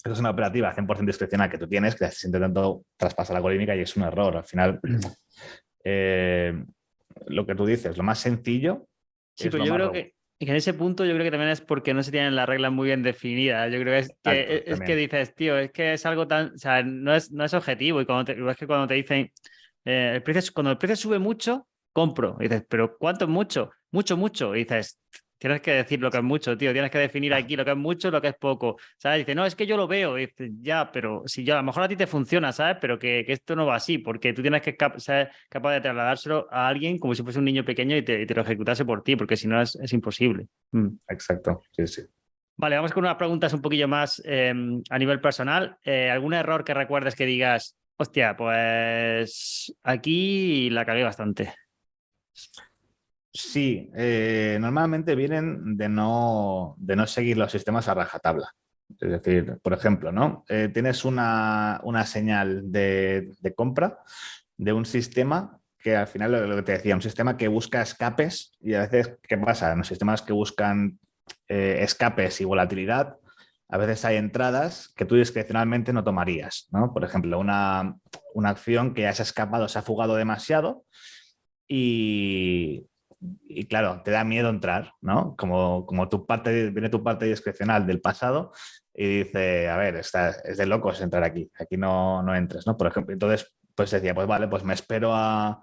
eso es una operativa 100% discrecional que tú tienes, que estás intentando traspasar la algorítmica y es un error. Al final, eh, lo que tú dices, lo más sencillo Sí, es pero lo yo más creo robusto. que en ese punto yo creo que también es porque no se tienen las reglas muy bien definidas. Yo creo que Exacto, es que también. dices, tío, es que es algo tan, o sea, no es objetivo. Y es que cuando te dicen, cuando el precio sube mucho, compro. Y dices, pero ¿cuánto es mucho? Mucho, mucho. Y dices, tienes que decir lo que es mucho, tío. Tienes que definir aquí lo que es mucho y lo que es poco. ¿Sabes? Dice, no, es que yo lo veo. Y dices, ya, pero si yo a lo mejor a ti te funciona, ¿sabes? Pero que esto no va así, porque tú tienes que ser capaz de trasladárselo a alguien como si fuese un niño pequeño y te lo ejecutase por ti, porque si no es imposible. Mm. Exacto, sí, sí. Vale, vamos con unas preguntas un poquillo más a nivel personal. ¿Algún error que recuerdes que digas, hostia, pues aquí la cagué bastante? Sí, normalmente vienen de no seguir los sistemas a rajatabla. Es decir, por ejemplo, ¿no? Tienes una señal de compra de un sistema que al final lo que te decía, un sistema que busca escapes y a veces, ¿qué pasa? En los sistemas que buscan escapes y volatilidad, a veces hay entradas que tú discrecionalmente no tomarías, ¿no? Por ejemplo, una acción que ya se ha escapado, se ha fugado demasiado y, y claro, te da miedo entrar, ¿no? Como viene tu parte discrecional del pasado y dice, a ver, es de locos entrar aquí, aquí no entres, ¿no? Por ejemplo, entonces, pues decía, pues vale, pues me espero a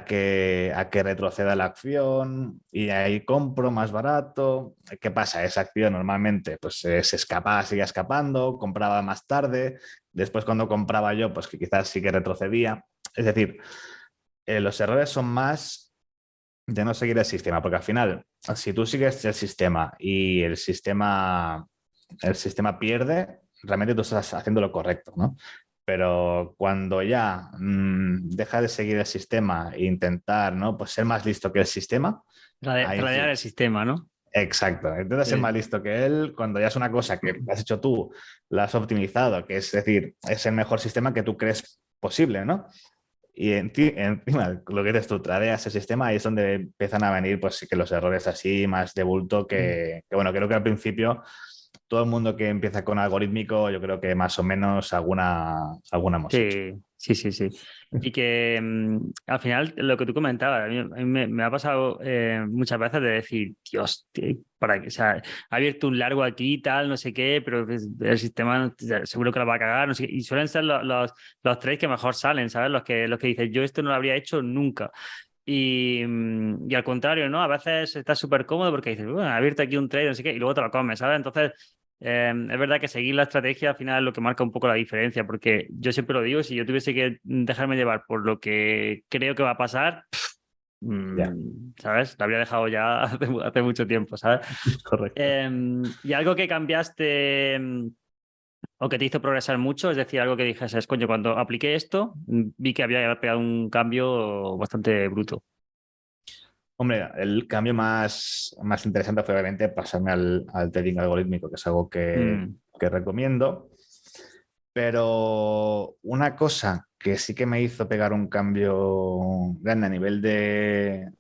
que retroceda la acción y ahí compro más barato. ¿Qué pasa? Esa acción normalmente pues se escapaba, seguía escapando, compraba más tarde, después cuando compraba yo, pues que quizás sí que retrocedía. Es decir, los errores son más de no seguir el sistema, porque al final, si tú sigues el sistema y el sistema pierde, realmente tú estás haciendo lo correcto, ¿no? Pero cuando ya deja de seguir el sistema e intentar, ¿no? Pues ser más listo que el sistema, ahí Tradear sí. el sistema, ¿no? Exacto. Intenta ser más Sí. listo que él cuando ya es una cosa que has hecho tú, la has optimizado, que es decir, es el mejor sistema que tú crees posible, ¿no? Y encima, lo que dices tú, tradeas ese sistema, ahí es donde empiezan a venir, pues sí que los errores así, más de bulto, que bueno, creo que al principio todo el mundo que empieza con algorítmico, yo creo que más o menos alguna hemos hecho. Sí, sí, sí, sí. Y que al final, lo que tú comentabas, a mí me ha pasado muchas veces de decir, Dios, para que, o sea, ha abierto un largo aquí y tal, no sé qué, pero el sistema seguro que lo va a cagar, no sé qué. Y suelen ser los trades que mejor salen, ¿sabes? Los que dices, yo esto no lo habría hecho nunca. Y al contrario, ¿no? A veces estás súper cómodo porque dices, bueno, he abierto aquí un trade, no sé qué, y luego te lo comes, ¿sabes? Entonces, es verdad que seguir la estrategia al final es lo que marca un poco la diferencia, porque yo siempre lo digo, si yo tuviese que dejarme llevar por lo que creo que va a pasar, Ya, ¿sabes? Lo habría dejado ya hace mucho tiempo, ¿sabes? correcto. Y algo que cambiaste o que te hizo progresar mucho, es decir, algo que dijes, coño, cuando apliqué esto, vi que había pegado un cambio bastante bruto. Hombre, el cambio más interesante fue obviamente pasarme al trading algorítmico, que es algo Mm, que recomiendo. Pero una cosa que sí que me hizo pegar un cambio grande a nivel de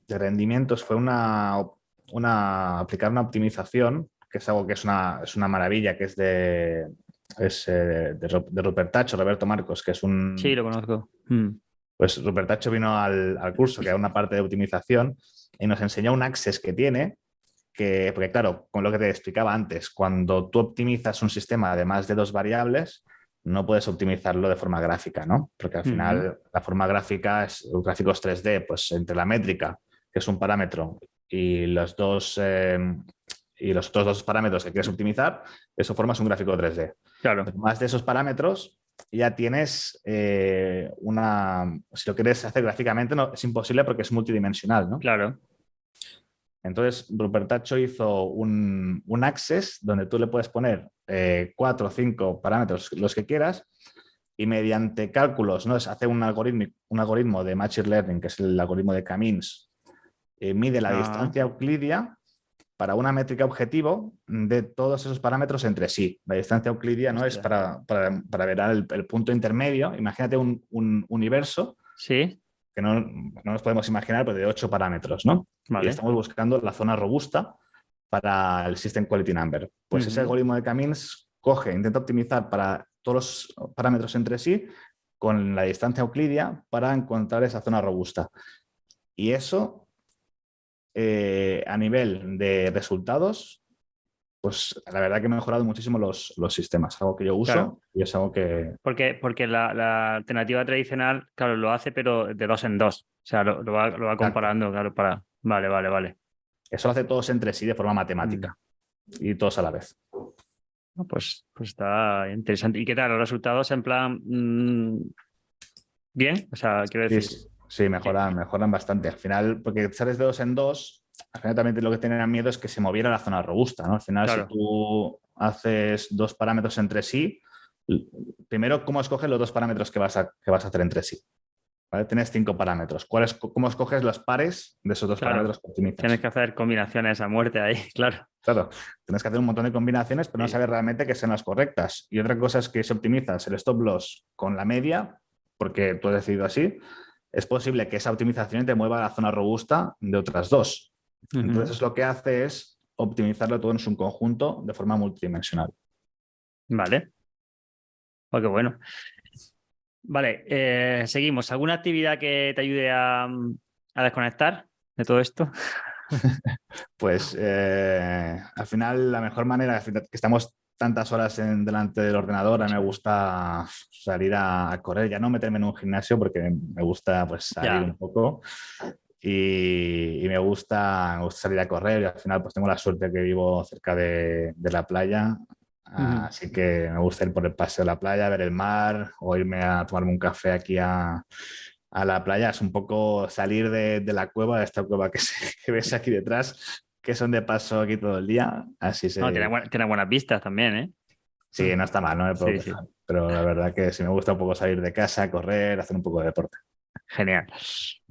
rendimientos fue aplicar una optimización, que es algo que es una maravilla, que es de Rupert Tacho, Roberto Marcos, que es sí, un... lo conozco. Pues Rupert Tacho vino al curso, que era una parte de optimización, y nos enseñó un access que tiene, porque claro, con lo que te explicaba antes, cuando tú optimizas un sistema de más de dos variables, no puedes optimizarlo de forma gráfica, ¿no? Porque al Ujú. final la forma gráfica es gráficos 3D, pues entre la métrica, que es un parámetro, y los otros dos parámetros que quieres optimizar, eso formas un gráfico 3D. Claro, Pero más de esos parámetros, ya tienes si lo quieres hacer gráficamente, no, es imposible porque es multidimensional, ¿no? claro. Entonces, Rupert Tacho hizo un access donde tú le puedes poner 4 o 5 parámetros, los que quieras, y mediante cálculos, ¿no? Hace un algoritmo de Machine Learning, que es el algoritmo de Camins, mide la Ah, distancia euclidia para una métrica objetivo de todos esos parámetros entre sí. La distancia euclidia no es hostia. para ver el punto intermedio. Imagínate un universo Sí, que no nos podemos imaginar, pero de 8 parámetros, ¿no? Y vale. estamos buscando la zona robusta para el System Quality Number. Pues ese Ujú. algoritmo de Camins intenta optimizar para todos los parámetros entre sí con la distancia euclidia para encontrar esa zona robusta. Y eso, a nivel de resultados, pues la verdad que he mejorado muchísimo los sistemas, algo que yo Claro. uso y es algo que... Porque la alternativa tradicional, claro, lo hace, pero de dos en dos. O sea, lo va Exacto. comparando, claro, para. Vale, vale, vale. Eso lo hace todos entre sí de forma Mm. matemática y todos a la vez. No, pues está interesante. ¿Y qué tal? ¿Los resultados en plan bien? O sea, quiero Sí, decir. sí, que- mejoran bastante. Al final, porque sales de dos en dos, al final también lo que tenían miedo es que se moviera la zona robusta, ¿no? Al final, si Claro. tú haces dos parámetros entre sí, primero, ¿cómo escoges los dos parámetros que vas a hacer entre sí? ¿Vale? Tienes 5 parámetros. ¿Cómo escoges los pares de esos dos Claro. parámetros que Tienes optimizas? que hacer combinaciones a muerte ahí, claro. Claro, tienes que hacer un montón de combinaciones, pero no Sí. sabes realmente que sean las correctas. Y otra cosa es que si optimizas el stop loss con la media, porque tú has decidido así, es posible que esa optimización te mueva a la zona robusta de otras dos. Ujú. Entonces, lo que hace es optimizarlo todo en su conjunto de forma multidimensional. Vale. Oh, qué bueno. Vale, seguimos. ¿Alguna actividad que te ayude a desconectar? de todo esto? Pues al final la mejor manera, que estamos tantas horas delante del ordenador, a mí me gusta salir a correr, ya no meterme en un gimnasio porque me gusta pues salir Ya. un poco y me gusta salir a correr y al final pues tengo la suerte que vivo cerca de la playa, Ujú. así que me gusta ir por el paseo de la playa, ver el mar o irme a tomarme un café aquí a la playa. Es un poco salir de la cueva, de esta cueva que ves aquí detrás, que son de paso aquí todo el día. Así No, se... tiene buenas vistas también, ¿eh? Sí, no está mal, no me puedo Sí, sí. quejar. Pero la verdad que sí me gusta un poco salir de casa, correr, hacer un poco de deporte. Genial.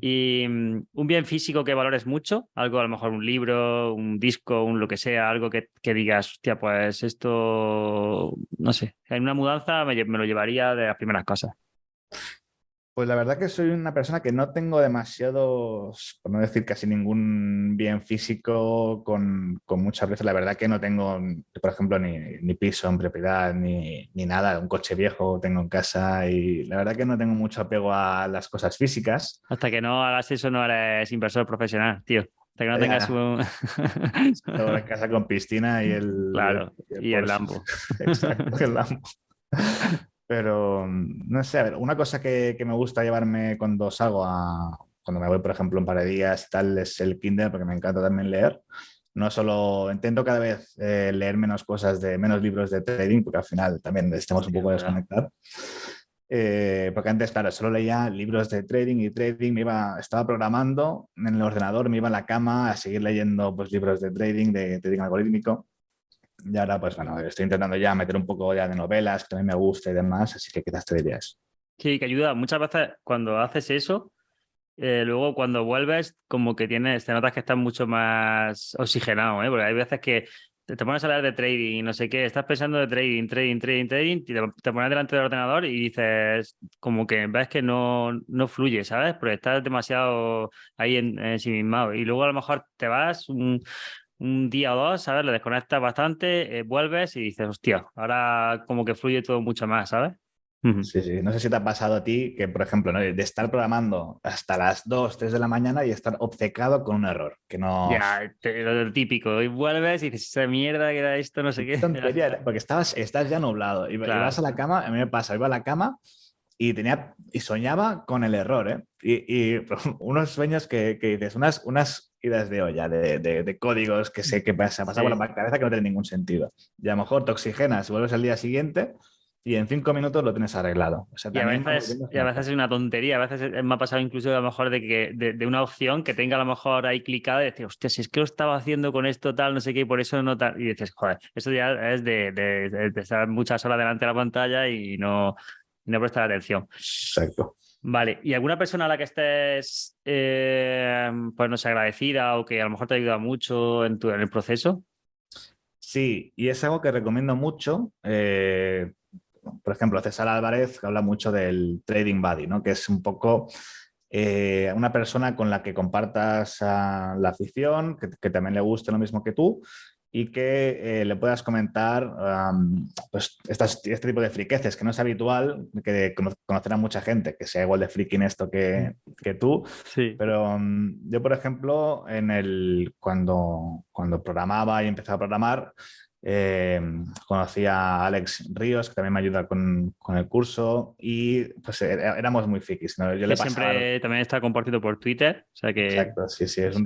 ¿Y un bien físico que valores mucho? Algo, a lo mejor un libro, un disco, un lo que sea, algo que digas, hostia, pues esto, no sé, en una mudanza me lo llevaría de las primeras cosas. Pues la verdad que soy una persona que no tengo demasiados, por no decir casi ningún bien físico con muchas veces. La verdad que no tengo, por ejemplo, ni piso en propiedad, ni nada. Un coche viejo tengo en casa y la verdad que no tengo mucho apego a las cosas físicas. Hasta que no hagas eso no eres inversor profesional, tío. Hasta que no tengas Ya, un... tengo una casa con piscina Claro, y el y el Porsche. Lambo. Exacto, el Lambo. Pero no sé, a ver, una cosa que me gusta llevarme cuando salgo cuando me voy, por ejemplo, un par de días y tal, es el Kindle, porque me encanta también leer. No solo, intento cada vez leer menos cosas menos libros de trading, porque al final también necesitamos un Sí, es poco verdad. desconectar. Porque antes, claro, solo leía libros de trading y trading, estaba programando en el ordenador, me iba a la cama a seguir leyendo pues, libros de trading algorítmico. Y ahora, pues bueno, estoy intentando ya meter un poco ya de novelas, que también me gusta y demás, así que quizás te dirías. Sí, que ayuda. Muchas veces cuando haces eso, luego cuando vuelves, como que te notas que estás mucho más oxigenado, ¿eh? Porque hay veces que te pones a hablar de trading y no sé qué, estás pensando de trading, y te pones delante del ordenador y dices, como que ves que no fluye, ¿sabes? Porque estás demasiado ahí ensimismado. Y luego a lo mejor te vas un día o dos, ¿sabes? Lo desconectas bastante, vuelves y dices, hostia, ahora como que fluye todo mucho más, ¿sabes? Ujú. Sí, sí. No sé si te ha pasado a ti que, por ejemplo, ¿no? De estar programando hasta las 2 3 de la mañana y estar obcecado con un error, que no... Ya, lo típico. Y vuelves y dices, esa mierda que era esto, no sé Qué qué. tontería, ¿eh? Porque estás ya nublado y vas Claro. a la cama, a mí me pasa, iba a la cama y soñaba con el error, ¿eh? Unos sueños que dices, unas idas de olla de códigos que sé que pasa por Sí. la cabeza que no tiene ningún sentido. Y a lo mejor te oxigenas y vuelves al día siguiente y en 5 minutos lo tienes arreglado. O sea, también me volviendo a Y a desconectar. veces es una tontería, a veces me ha pasado incluso a lo mejor de una opción que tenga a lo mejor ahí clicada y decir, hostia, si es que lo estaba haciendo con esto tal, no sé qué, y por eso no tal. Y dices, joder, eso ya es de estar muchas horas delante de la pantalla y no prestar atención. Exacto. Vale, ¿y alguna persona a la que estés, pues no sé, agradecida o que a lo mejor te ha ayudado mucho en el proceso? Sí, y es algo que recomiendo mucho. Por ejemplo, César Álvarez que habla mucho del trading buddy, ¿no? Que es un poco una persona con la que compartas la afición, que también le guste lo mismo que tú y que le puedas comentar pues este tipo de friqueces que no es habitual, que conocer a mucha gente que sea igual de friki en esto que tú. Sí. Pero yo, por ejemplo, cuando programaba y empecé a programar, eh, conocí a Alex Ríos, que también me ayuda con el curso, y pues éramos muy frikis, ¿no? Yo Que le pasaba... siempre también está compartido por Twitter, o sea que Exacto, sí, sí, es eso es.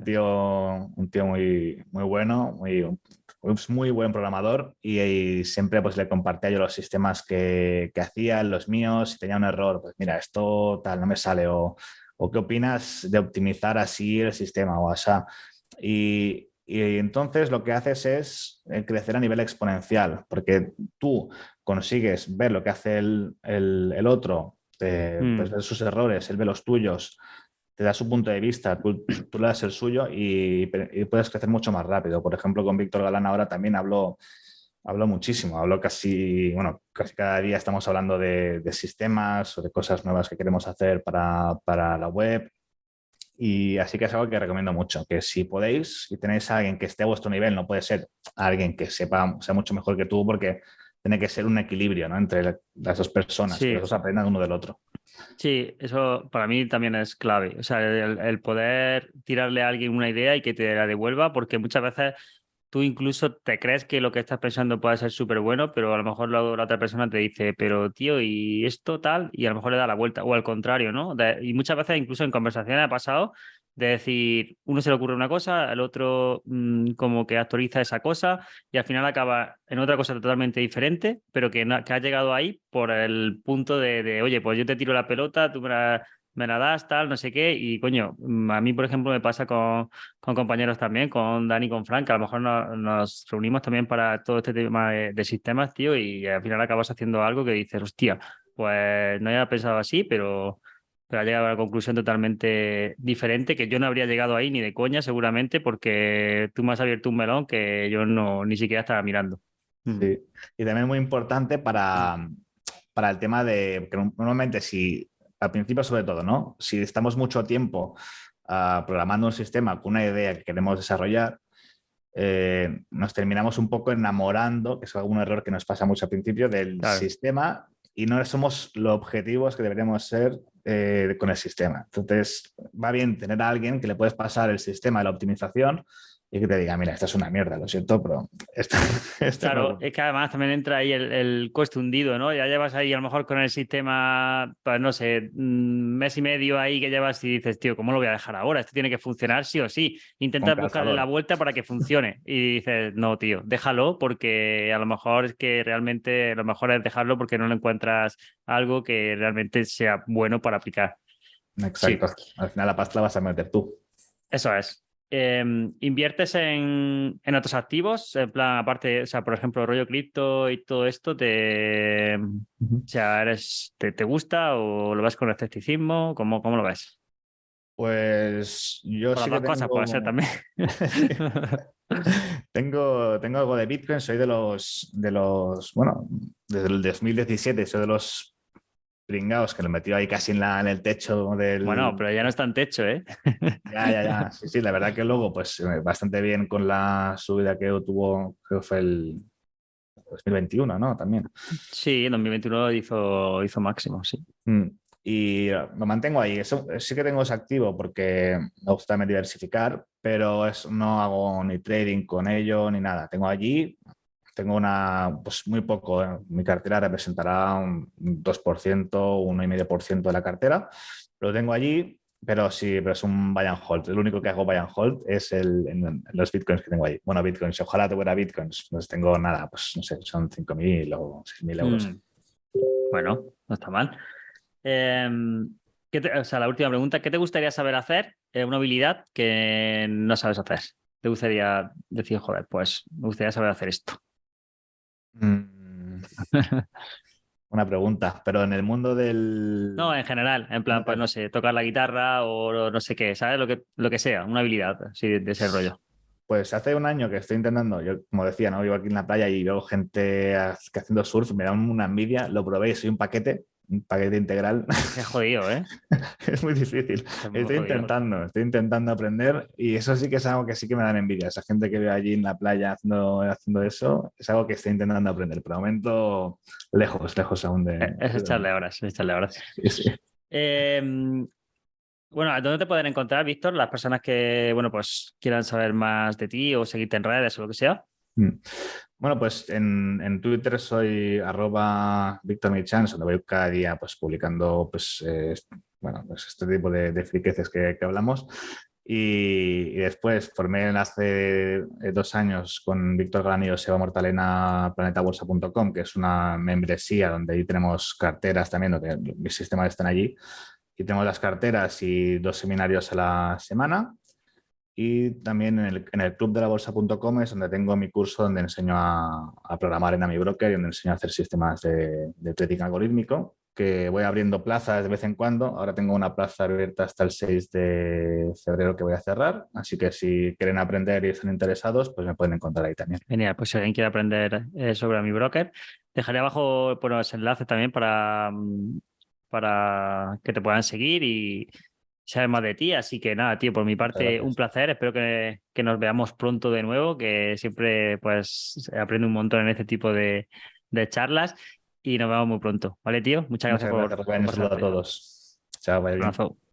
un tío muy, muy bueno, es muy buen programador y siempre pues le compartía yo los sistemas que hacía, los míos, si tenía un error, pues mira, esto tal no me sale o qué opinas de optimizar así el sistema o así. Y entonces lo que haces es crecer a nivel exponencial, porque tú consigues ver lo que hace el otro, pues Mm. ver sus errores, él ve los tuyos, te da su punto de vista, tú le das el suyo y puedes crecer mucho más rápido. Por ejemplo, con Víctor Galán ahora también hablo muchísimo, hablo casi, bueno, casi cada día estamos hablando de sistemas o de cosas nuevas que queremos hacer para la web. Y así que es algo que recomiendo mucho, que si podéis y tenéis a alguien que esté a vuestro nivel, no puede ser alguien que sepa, sea mucho mejor que tú, porque tiene que ser un equilibrio, ¿no? Entre las dos personas, que Sí, los dos aprendan uno del otro. sí, eso para mí también es clave. O sea, el poder tirarle a alguien una idea y que te la devuelva, porque muchas veces tú incluso te crees que lo que estás pensando puede ser súper bueno, pero a lo mejor la otra persona te dice, pero tío, ¿y esto tal? Y a lo mejor le da la vuelta, o al contrario, ¿no? Y muchas veces incluso en conversaciones ha pasado de decir, uno se le ocurre una cosa, el otro como que actualiza esa cosa y al final acaba en otra cosa totalmente diferente, pero que ha llegado ahí por el punto oye, pues yo te tiro la pelota, tú me la das, tal, no sé qué, y coño, a mí, por ejemplo, me pasa con compañeros también, con Dani y con Frank, que a lo mejor nos reunimos también para todo este tema de sistemas, tío, y al final acabas haciendo algo que dices, hostia, pues no había pensado así, pero ha llegado a una conclusión totalmente diferente, que yo no habría llegado ahí ni de coña, seguramente, porque tú me has abierto un melón que yo no ni siquiera estaba mirando. Mm. Sí. Y también muy importante para el tema de que normalmente si, al principio sobre todo, ¿no? Si estamos mucho tiempo programando un sistema con una idea que queremos desarrollar, nos terminamos un poco enamorando, que es algún error que nos pasa mucho al principio, del Claro. sistema y no somos los objetivos que deberíamos ser con el sistema. Entonces, va bien tener a alguien que le puedes pasar el sistema de la optimización y que te diga, mira, esta es una mierda, lo siento, pero esto, esto no Claro, gusta. es que además también entra ahí el coste hundido, ¿no? Ya llevas ahí a lo mejor con el sistema, pues no sé, mes y medio ahí que llevas y dices, tío, ¿cómo lo voy a dejar ahora? Esto tiene que funcionar sí o sí. Con Intentas buscarle la calzador. vuelta para que funcione y dices, no, tío, déjalo porque a lo mejor es que realmente lo mejor es dejarlo porque no le encuentras algo que realmente sea bueno para aplicar. Sí. Exacto. Al final la pasta la vas a meter tú. Eso es. ¿Inviertes en otros activos? En plan, aparte, o sea, por ejemplo, rollo cripto y todo esto, o sea, te gusta o lo ves con escepticismo? ¿Cómo lo ves? Pues yo O las sí que dos cosas puede ser tengo, también. sí. Tengo algo de Bitcoin, soy de los, bueno, desde el 2017 soy de los pringados que lo metió ahí casi en el techo Bueno, del... pero ya no está en techo, ¿eh? Ya, ya, ya. Sí, sí, la verdad que luego, pues bastante bien con la subida que tuvo, creo que fue el 2021, ¿no? También. Sí, en 2021 hizo máximo, sí. Mm. Y lo mantengo ahí. Eso, sí que tengo ese activo porque me gusta también diversificar, pero no hago ni trading con ello ni nada. Tengo allí, tengo pues muy poco. Mi cartera representará un 2%, 1,5% de la cartera. Lo tengo allí, pero sí, pero es un buy and hold. El único que hago buy and hold es en los bitcoins que tengo ahí. Bueno, bitcoins, ojalá tuviera bitcoins. Pues tengo nada, pues no sé, son 5.000 o 6.000 euros. Mm, bueno, no está mal. O sea, la última pregunta, ¿qué te gustaría saber hacer? Una habilidad que no sabes hacer. ¿Te gustaría decir, joder, pues me gustaría saber hacer esto? Mm. Una pregunta, pero en el mundo No, en general, en plan, pues no sé, tocar la guitarra o no sé qué, ¿sabes? Lo que sea, una habilidad así de ese rollo. Pues hace un año que estoy intentando, yo como decía, ¿no? Vivo aquí en la playa y veo gente que haciendo surf, me da una envidia, lo probé y soy un paquete integral. Es jodido, ¿eh? Es muy difícil. Es muy jodido. Estoy intentando aprender y eso sí que es algo que sí que me dan envidia. Esa gente que veo allí en la playa haciendo eso, es algo que estoy intentando aprender. Por el momento, lejos, lejos aún Es de echarle dominar. horas, es echarle horas. Sí, sí. Eh, bueno, ¿dónde te pueden encontrar, Víctor? Las personas que, bueno, pues quieran saber más de ti o seguirte en redes o lo que sea. Mm. Bueno, pues en Twitter soy @Víctor Michans, donde voy cada día pues, publicando pues, bueno, pues este tipo de friqueces que hablamos. Y después formé hace 2 años con Víctor Galanillo, Seba Mortalena, planetabolsa.com, que es una membresía donde ahí tenemos carteras también, donde mis sistemas están allí. Y tenemos las carteras y 2 seminarios a la semana. Y también en el clubdelabolsa.com es donde tengo mi curso donde enseño a programar en AmiBroker y donde enseño a hacer sistemas de trading algorítmico, que voy abriendo plazas de vez en cuando. Ahora tengo una plaza abierta hasta el 6 de febrero que voy a cerrar, así que si quieren aprender y están interesados, pues me pueden encontrar ahí también. Genial, pues si alguien quiere aprender sobre mi broker, dejaré abajo bueno, los enlaces también para que te puedan seguir y saber más de ti. Así que nada, tío, por mi Muchas parte, un gracias. placer. Espero que nos veamos pronto de nuevo, que siempre pues aprendo un montón en este tipo de charlas y nos vemos muy pronto. ¿Vale, tío? Muchas gracias Muchas gracias, Rubén. por Un saludo a pasarte. todos. Chao, vaya Un bien. abrazo.